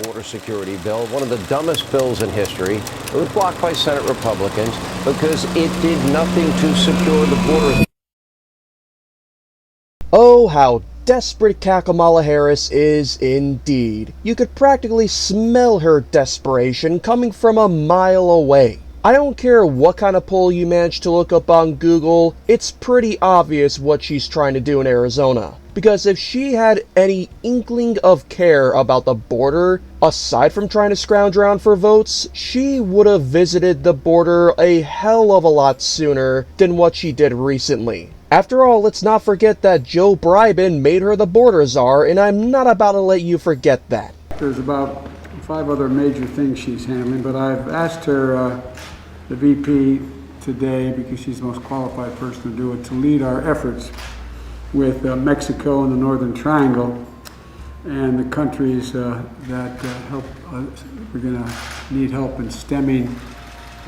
border security bill, one of the dumbest bills in history. It was blocked by Senate Republicans because it did nothing to secure the border. Oh, how desperate Kamala Harris is indeed. You could practically smell her desperation coming from a mile away. I don't care what kind of poll you manage to look up on Google, it's pretty obvious what she's trying to do in Arizona. Because if she had any inkling of care about the border, aside from trying to scrounge around for votes, she would have visited the border a hell of a lot sooner than what she did recently. After all, let's not forget that Joe Biden made her the border czar, and I'm not about to let you forget that. There's about 5 other major things she's handling, but I've asked her, the VP today, because she's the most qualified person to do it, to lead our efforts with Mexico and the Northern Triangle and the countries that help. We're going to need help in stemming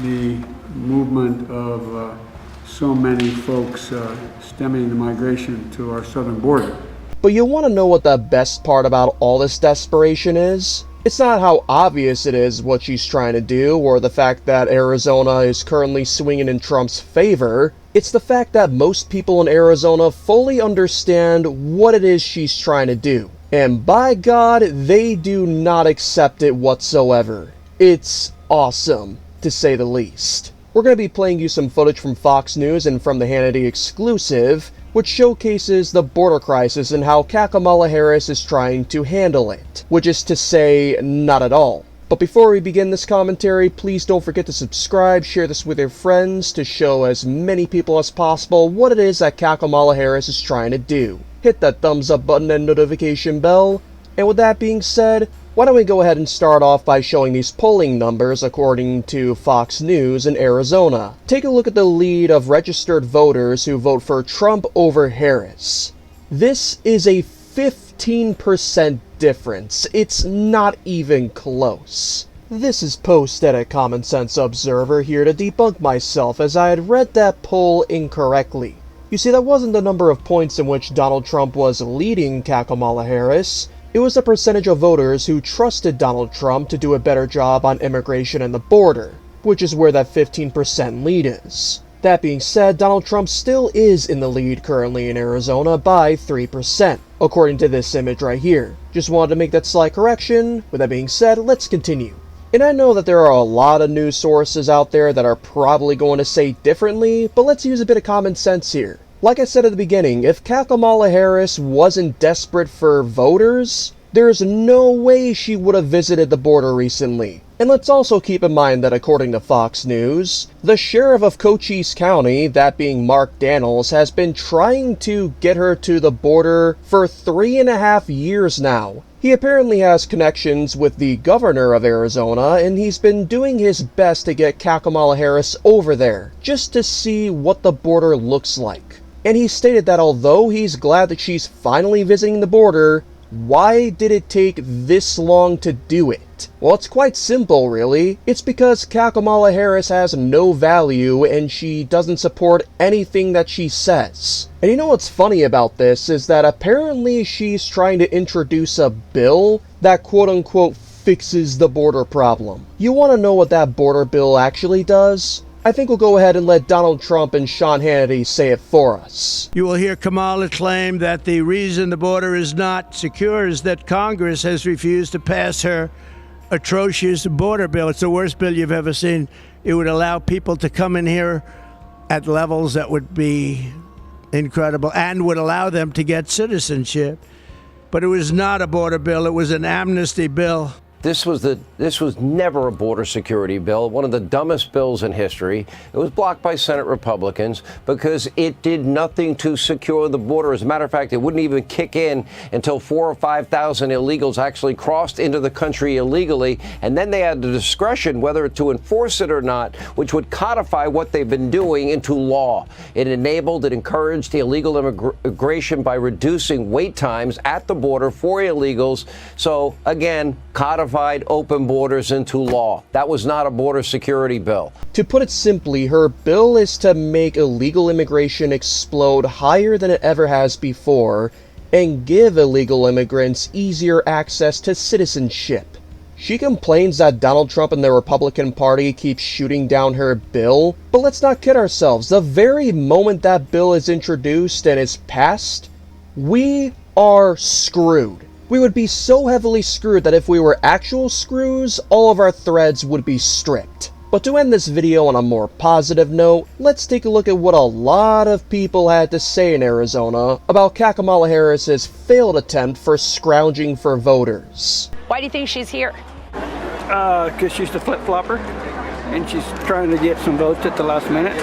the movement of so many folks, stemming the migration to our southern border. But you want to know what the best part about all this desperation is? It's not how obvious it is what she's trying to do, or the fact that Arizona is currently swinging in Trump's favor. It's the fact that most people in Arizona fully understand what it is she's trying to do. And by God, they do not accept it whatsoever. It's awesome, to say the least. We're going to be playing you some footage from Fox News and from the Hannity exclusive, which showcases the border crisis and how Kamala Harris is trying to handle it, which is to say, not at all. But before we begin this commentary, please don't forget to subscribe, share this with your friends to show as many people as possible what it is that Kamala Harris is trying to do. Hit that thumbs up button and notification bell. And with that being said, why don't we go ahead and start off by showing these polling numbers according to Fox News in Arizona. Take a look at the lead of registered voters who vote for Trump over Harris. This is a 15% difference. It's not even close. This is posted at Common Sense Observer here to debunk myself, as I had read that poll incorrectly. You see, that wasn't the number of points in which Donald Trump was leading Kamala Harris. It was the percentage of voters who trusted Donald Trump to do a better job on immigration and the border, which is where that 15% lead is. That being said, Donald Trump still is in the lead currently in Arizona by 3%, according to this image right here. Just wanted to make that slight correction. With that being said, let's continue. And I know that there are a lot of news sources out there that are probably going to say differently, but let's use a bit of common sense here. Like I said at the beginning, if Kamala Harris wasn't desperate for voters, there's no way she would have visited the border recently. And let's also keep in mind that according to Fox News, the sheriff of Cochise County, that being Mark Daniels, has been trying to get her to the border for 3.5 years now. He apparently has connections with the governor of Arizona, and he's been doing his best to get Kamala Harris over there, just to see what the border looks like. And he stated that although he's glad that she's finally visiting the border, why did it take this long to do it? Well, it's quite simple, really. It's because Kamala Harris has no value and she doesn't support anything that she says. And you know what's funny about this is that apparently she's trying to introduce a bill that quote-unquote fixes the border problem. You want to know what that border bill actually does? I think we'll go ahead and let Donald Trump and Sean Hannity say it for us. You will hear Kamala claim that the reason the border is not secure is that Congress has refused to pass her atrocious border bill. It's the worst bill you've ever seen. It would allow people to come in here at levels that would be incredible and would allow them to get citizenship. But it was not a border bill. It was an amnesty bill. This was never a border security bill, one of the dumbest bills in history. It was blocked by Senate Republicans because it did nothing to secure the border. As a matter of fact, it wouldn't even kick in until 4,000 or 5,000 illegals actually crossed into the country illegally, and then they had the discretion whether to enforce it or not, which would codify what they've been doing into law. It encouraged illegal immigration by reducing wait times at the border for illegals. So again, codified open borders into law. That was not a border security bill. To put it simply, her bill is to make illegal immigration explode higher than it ever has before and give illegal immigrants easier access to citizenship. She complains that Donald Trump and the Republican Party keep shooting down her bill, but let's not kid ourselves. The very moment that bill is introduced and is passed, we are screwed. We would be so heavily screwed that if we were actual screws, all of our threads would be stripped. But to end this video on a more positive note, let's take a look at what a lot of people had to say in Arizona about Kamala Harris's failed attempt for scrounging for voters. Why do you think she's here? Because she's the flip-flopper, and she's trying to get some votes at the last minute.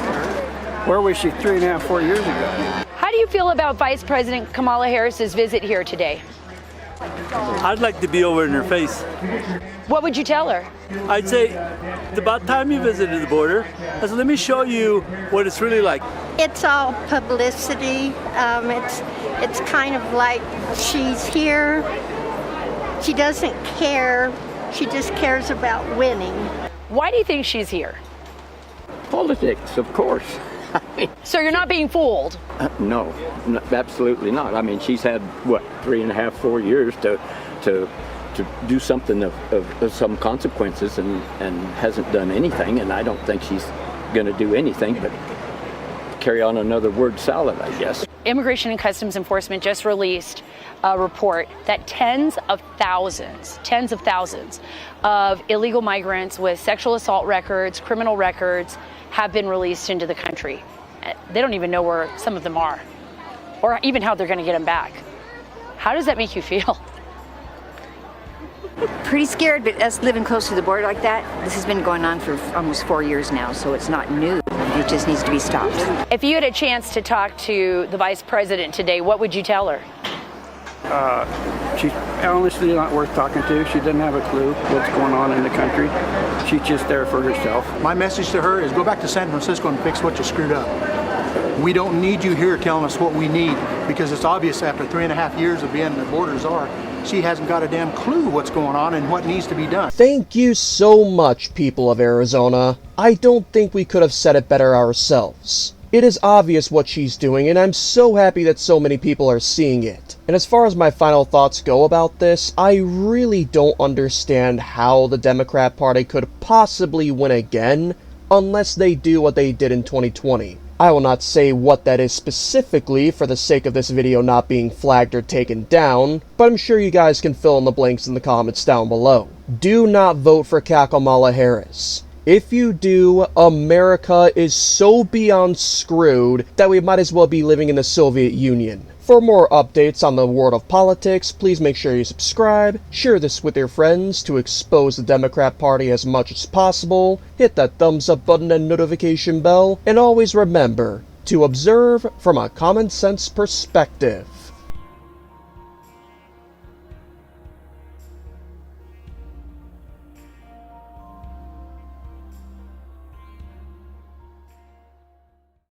Where was she 3.5, 4 years ago? How do you feel about Vice President Kamala Harris's visit here today? I'd like to be over in her face. What would you tell her? I'd say, it's about time you visited the border. I said, let me show you what it's really like. It's all publicity. It's kind of like she's here. She doesn't care. She just cares about winning. Why do you think she's here? Politics, of course. So you're not being fooled? No, absolutely not. I mean, she's had, what, 3.5, 4 years to do something of some consequences and hasn't done anything, and I don't think she's going to do anything but carry on another word salad, I guess. Immigration and Customs Enforcement just released a report that tens of thousands of illegal migrants with sexual assault records, criminal records, have been released into the country. They don't even know where some of them are, or even how they're going to get them back. How does that make you feel? Pretty scared, but us living close to the border like that, this has been going on for almost 4 years now, so it's not new. It just needs to be stopped. If you had a chance to talk to the Vice President today, what would you tell her? She's honestly not worth talking to. She doesn't have a clue what's going on in the country. She's just there for herself. My message to her is go back to San Francisco and fix what you screwed up. We don't need you here telling us what we need, because it's obvious after 3.5 years of being the border czar, she hasn't got a damn clue what's going on and what needs to be done. Thank you so much, people of Arizona. I don't think we could have said it better ourselves. It is obvious what she's doing, and I'm so happy that so many people are seeing it. And as far as my final thoughts go about this, I really don't understand how the Democrat Party could possibly win again unless they do what they did in 2020. I will not say what that is specifically for the sake of this video not being flagged or taken down, but I'm sure you guys can fill in the blanks in the comments down below. Do not vote for Kamala Harris. If you do, America is so beyond screwed that we might as well be living in the Soviet Union. For more updates on the world of politics, please make sure you subscribe, share this with your friends to expose the Democrat Party as much as possible, hit that thumbs up button and notification bell, and always remember to observe from a common sense perspective.